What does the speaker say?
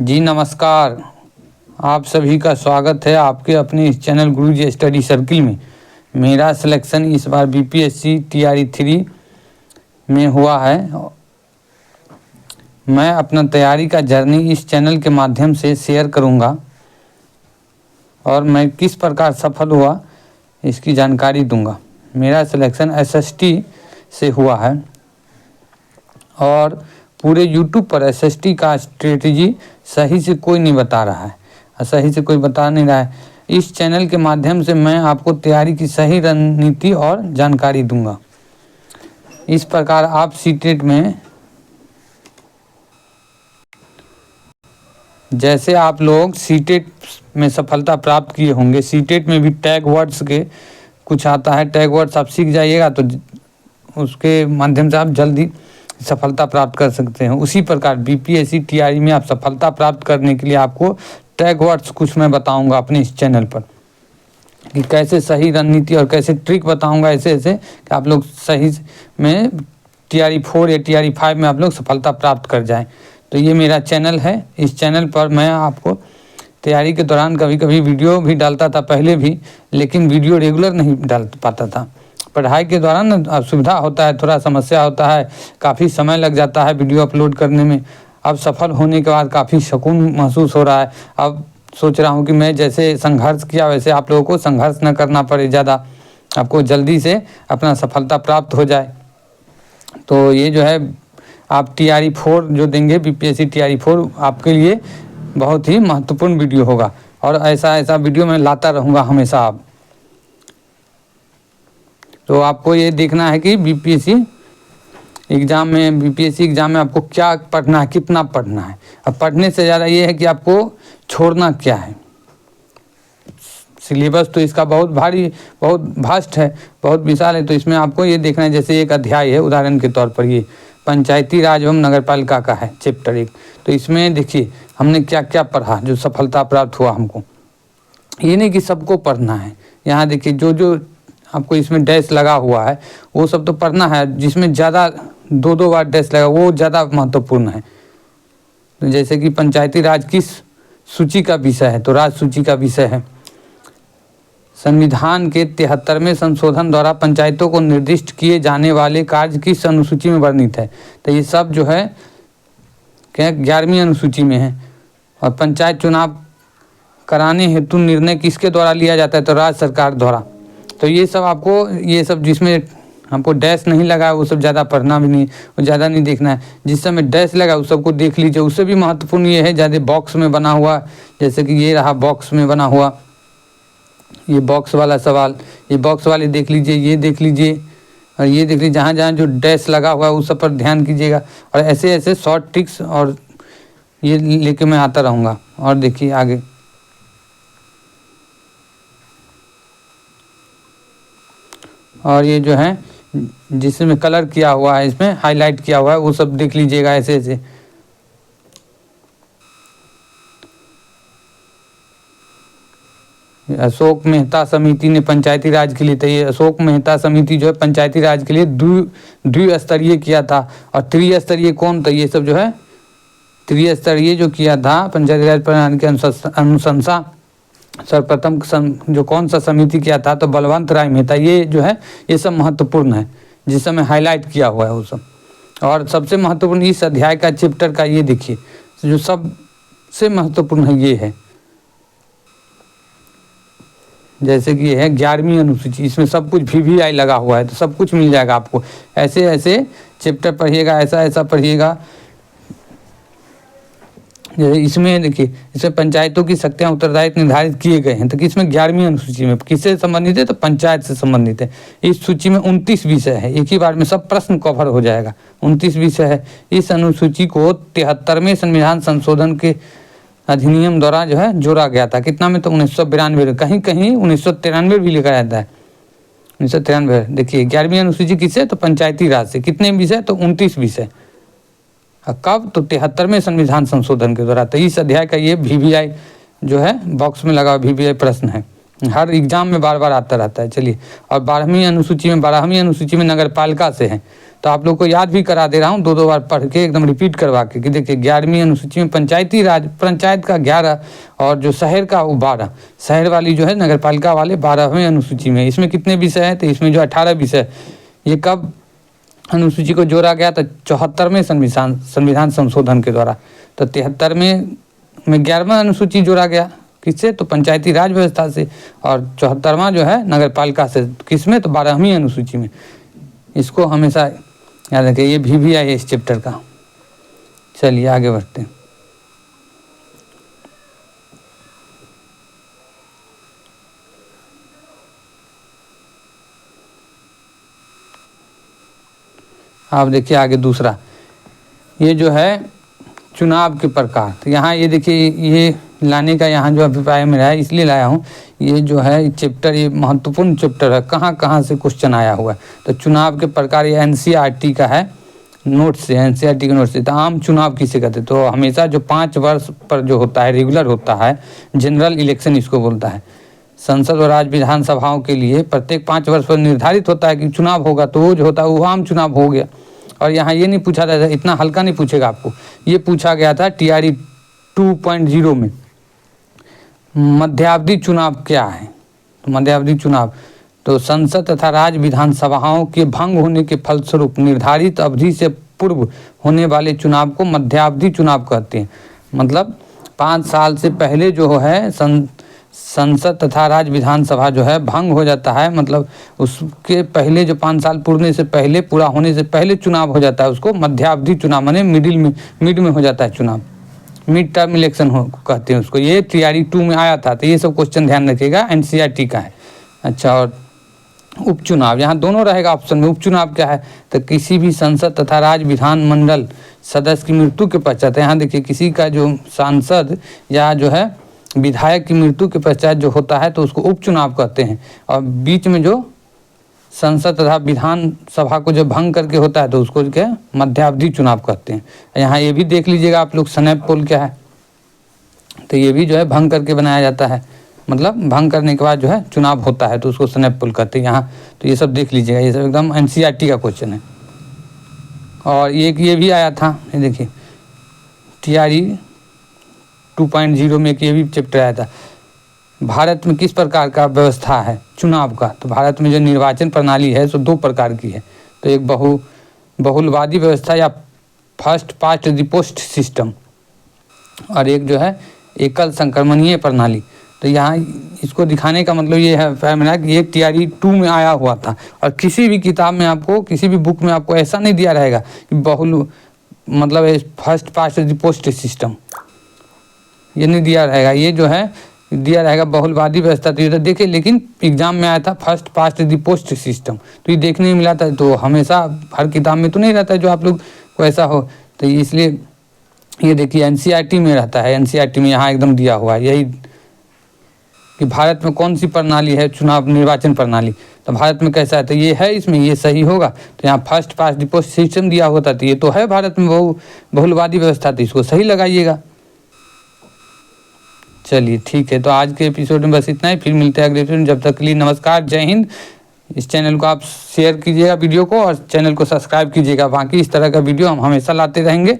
जी नमस्कार। आप सभी का स्वागत है आपके अपने इस चैनल गुरुजी स्टडी सर्किल में। मेरा सिलेक्शन इस बार बीपीएससी टीआरई 3 में हुआ है। मैं अपना तैयारी का जर्नी इस चैनल के माध्यम से शेयर करूंगा और मैं किस प्रकार सफल हुआ इसकी जानकारी दूंगा। मेरा सिलेक्शन एसएसटी से हुआ है और पूरे यूट्यूब पर एसएसटी का स्ट्रेटजी सही से कोई नहीं बता रहा है, सही से कोई बता नहीं रहा है। इस चैनल के माध्यम से मैं आपको तैयारी की सही रणनीति और जानकारी दूंगा। इस प्रकार आप सीटेट में जैसे आप लोग सीटेट में सफलता प्राप्त किए होंगे, सीटेट में भी टैग वर्ड्स के कुछ आता है, टैग वर्ड्स आप सीख जाइएगा तो उसके माध्यम से आप जल्दी सफलता प्राप्त कर सकते हैं। उसी प्रकार बीपीएससी टीआरई में आप सफलता प्राप्त करने के लिए आपको टैग वर्ड्स कुछ मैं बताऊंगा अपने इस चैनल पर कि कैसे सही रणनीति और कैसे ट्रिक बताऊंगा ऐसे कि आप लोग सही में टीआरई 4 या टीआरई 5 में आप लोग सफलता प्राप्त कर जाएं। तो ये मेरा चैनल है। इस चैनल पर मैं आपको तैयारी के दौरान कभी कभी वीडियो भी डालता था पहले भी, लेकिन वीडियो रेगुलर नहीं डाल पाता था। पढ़ाई के दौरान असुविधा होता है, थोड़ा समस्या होता है, काफ़ी समय लग जाता है वीडियो अपलोड करने में। अब सफल होने के बाद काफ़ी सुकून महसूस हो रहा है। अब सोच रहा हूँ कि मैं जैसे संघर्ष किया वैसे आप लोगों को संघर्ष न करना पड़े ज़्यादा, आपको जल्दी से अपना सफलता प्राप्त हो जाए। तो ये जो है आप टीआरई 4 जो देंगे, बीपीएससी टीआरई 4 आपके लिए बहुत ही महत्वपूर्ण वीडियो होगा और ऐसा वीडियो मैं लाता रहूँगा हमेशा। आप तो आपको ये देखना है कि बीपीएससी एग्ज़ाम में आपको क्या पढ़ना है, कितना पढ़ना है। अब पढ़ने से ज़्यादा ये है कि आपको छोड़ना क्या है। सिलेबस तो इसका बहुत भारी, बहुत वास्ट है, बहुत विशाल है। तो इसमें आपको ये देखना है, जैसे एक अध्याय है उदाहरण के तौर पर, ये पंचायती राज एवं नगरपालिका का है चैप्टर 1। तो इसमें देखिए हमने क्या क्या पढ़ा जो सफलता प्राप्त हुआ हमको। ये नहीं कि सबको पढ़ना है, यहाँ देखिए जो जो आपको इसमें डैश लगा हुआ है वो सब तो पढ़ना है। जिसमें ज़्यादा 2-2 बार डैश लगा वो ज़्यादा महत्वपूर्ण है। तो जैसे कि पंचायती राज किस सूची का विषय है, तो राज सूची का विषय है। संविधान के 73वें संशोधन द्वारा पंचायतों को निर्दिष्ट किए जाने वाले कार्य किस अनुसूची में वर्णित है। तो ये सब जो है क्या 11वीं अनुसूची में है। और पंचायत चुनाव कराने हेतु निर्णय किसके द्वारा लिया जाता है, तो राज्य सरकार द्वारा। तो ये सब आपको, ये सब जिसमें हमको डैश नहीं लगा वो सब ज़्यादा पढ़ना भी नहीं, वो ज़्यादा नहीं देखना है। जिस समय डैश लगा उस सबको देख लीजिए। उससे भी महत्वपूर्ण ये है ज़्यादा बॉक्स में बना हुआ, जैसे कि ये रहा बॉक्स में बना हुआ, ये बॉक्स वाला सवाल, ये बॉक्स वाले देख लीजिए, ये देख लीजिए और ये देख लीजिए। जहाँ जहाँ जो डैश लगा हुआ है उस सब पर ध्यान कीजिएगा। और ऐसे ऐसे शॉर्ट ट्रिक्स और ये लेके मैं आता रहूँगा। और देखिए आगे और ये जो है जिसमें कलर किया हुआ है, इसमें हाईलाइट किया हुआ है, वो सब देख लीजिएगा ऐसे ऐसे। अशोक मेहता समिति ने पंचायती राज के लिए, तो ये अशोक मेहता समिति जो है पंचायती राज के लिए द्विस्तरीय किया था। और त्रिस्तरीय कौन, तो ये सब जो है त्रिस्तरीय जो किया था पंचायती राज प्रणाली की अनुशंसा सर्वप्रथम जो कौन सा समिति किया था, तो बलवंत राय मेहता। ये जो है ये सब महत्वपूर्ण है जिस समय हाईलाइट किया हुआ है वो सब। और सबसे महत्वपूर्ण इस अध्याय का चैप्टर का ये देखिए जो सबसे महत्वपूर्ण है ये है, जैसे कि ये है 11वीं अनुसूची। इसमें सब कुछ VVI लगा हुआ है, तो सब कुछ मिल जाएगा आपको। ऐसे ऐसे चैप्टर पढ़िएगा, ऐसा पढ़िएगा। जैसे इसमें देखिए, इसमें पंचायतों की शक्तियाँ उत्तरदायित्व निर्धारित किए गए हैं। तो किसमें 11वीं अनुसूची में किससे संबंधित है, तो पंचायत से संबंधित है। इस सूची में 29 विषय है, एक ही बार में सब प्रश्न कवर हो जाएगा। 29 विषय है। इस अनुसूची को 73वें संविधान संशोधन के अधिनियम द्वारा जो है जोड़ा गया था। कितना में, तो 1992। कहीं कहीं 1993 भी लिखा जाता है, 1993। देखिए 11वीं अनुसूची किससे, तो पंचायती राज से। कितने विषय, तो 29 विषय। कब, तो 73वें संविधान संशोधन के द्वारा। तो इस अध्याय का ये VVI जो है बॉक्स में लगा VVI प्रश्न है, हर एग्जाम में बार बार आता रहता है। चलिए, और 12वीं अनुसूची में नगर पालिका से है। तो आप लोग को याद भी करा दे रहा हूँ, 2 बार पढ़ के एकदम रिपीट करवा के कि देखिए 11वीं अनुसूची में पंचायती राज, पंचायत का 11 और जो शहर का वो 12, शहर वाली जो है नगर पालिका वाले 12वें अनुसूची में। इसमें कितने विषय हैं? तो इसमें जो 18 विषय, ये कब अनुसूची को जोड़ा गया? तो 74वें संविधान संशोधन के द्वारा। तो 73वें में 11वां अनुसूची जोड़ा गया, किससे? तो पंचायती राज व्यवस्था से। और 74वां जो है नगर पालिका से, किसमें? तो 12वीं अनुसूची में। इसको हमेशा याद रखिए, ये भी है इस चैप्टर का। चलिए आगे बढ़ते हैं। आप देखिए आगे दूसरा, ये जो है चुनाव के प्रकार। तो यहाँ ये देखिए, ये लाने का यहाँ जो अभिप्राय मेरा है इसलिए लाया हूँ, ये जो है चैप्टर, ये महत्वपूर्ण चैप्टर है, कहाँ कहाँ से क्वेश्चन आया हुआ है। तो चुनाव के प्रकार ये NCERT का है, नोट से, NCERT के नोट से। तो आम चुनाव किसे कहते हैं? तो हमेशा जो 5 वर्ष पर जो होता है, रेगुलर होता है, जनरल इलेक्शन इसको बोलता है। संसद और राज्य विधानसभाओं के लिए प्रत्येक 5 वर्ष पर निर्धारित होता है कि चुनाव होगा, तो वो जो होता है वो आम चुनाव हो गया। और यहाँ ये नहीं पूछा था, इतना हल्का नहीं पूछेगा आपको, ये पूछा गया था TRE 2.0 में, मध्यावधि चुनाव क्या है? तो मध्यावधि चुनाव, तो संसद तथा राज्य विधानसभाओं के भंग होने के फलस्वरूप निर्धारित अवधि से पूर्व होने वाले चुनाव को मध्यावधि चुनाव कहते हैं। मतलब 5 साल से पहले जो है संसद तथा राज्य विधानसभा जो है भंग हो जाता है, मतलब उसके पहले जो 5 साल पूर्णे से पहले, पूरा होने से पहले चुनाव हो जाता है, उसको मध्यावधि चुनाव, माने मिड में हो जाता है चुनाव, मिड टर्म इलेक्शन हो कहते हैं उसको। ये TRE 2 में आया था। तो ये सब क्वेश्चन ध्यान रखिएगा, NCERT का है। अच्छा, और उपचुनाव, यहाँ दोनों रहेगा ऑप्शन में। उपचुनाव क्या है? तो किसी भी संसद तथा राज्य विधानमंडल सदस्य की मृत्यु के पश्चात, यहाँ देखिए किसी का जो सांसद या जो है विधायक की मृत्यु के पश्चात जो होता है तो उसको उपचुनाव कहते हैं। और बीच में जो संसद तथा विधानसभा को जो भंग करके होता है तो उसको क्या, मध्यावधि चुनाव कहते हैं। यहाँ ये भी देख लीजिएगा आप लोग, स्नैप पोल क्या है? तो ये भी जो है भंग करके बनाया जाता है, मतलब भंग करने के बाद जो है चुनाव होता है तो उसको स्नैप पोल कहते हैं यहाँ। तो ये सब देख लीजिएगा, ये सब एकदम NCERT का क्वेश्चन है। और ये भी आया था, ये देखिए TRE 2.0 में एक ये भी चैप्टर आया था, भारत में किस प्रकार का व्यवस्था है चुनाव का? तो भारत में जो निर्वाचन प्रणाली है सो 2 प्रकार की है। तो एक बहुलवादी व्यवस्था या first past the post system, और एक जो है एकल संक्रमणीय प्रणाली। तो यहाँ इसको दिखाने का मतलब ये है मेरा कि ये TRE 2 में आया हुआ था। और किसी भी किताब में आपको, किसी भी बुक में आपको ऐसा नहीं दिया रहेगा कि मतलब first past the post system, ये नहीं दिया रहेगा। ये जो है दिया रहेगा बहुलवादी व्यवस्था। तो ये देखिए, लेकिन एग्जाम में आया था first past the post system, तो ये देखने में मिला था। तो हमेशा हर किताब में तो नहीं रहता जो आप लोग को ऐसा हो, तो इसलिए ये देखिए NCERT में रहता है। NCERT में यहाँ एकदम दिया हुआ है यही कि भारत में कौन सी प्रणाली है चुनाव, निर्वाचन प्रणाली। तो भारत में कैसा है? तो ये है, इसमें ये सही होगा। तो यहाँ first past the post system दिया होता, तो ये तो है भारत में बहुलवादी व्यवस्था, तो इसको सही लगाइएगा। चलिए ठीक है, तो आज के एपिसोड में बस इतना ही, फिर मिलते हैं अगले एपिसोड में। जब तक के लिए नमस्कार, जय हिंद। इस चैनल को आप शेयर कीजिएगा वीडियो को, और चैनल को सब्सक्राइब कीजिएगा। बाकी इस तरह का वीडियो हम हमेशा लाते रहेंगे।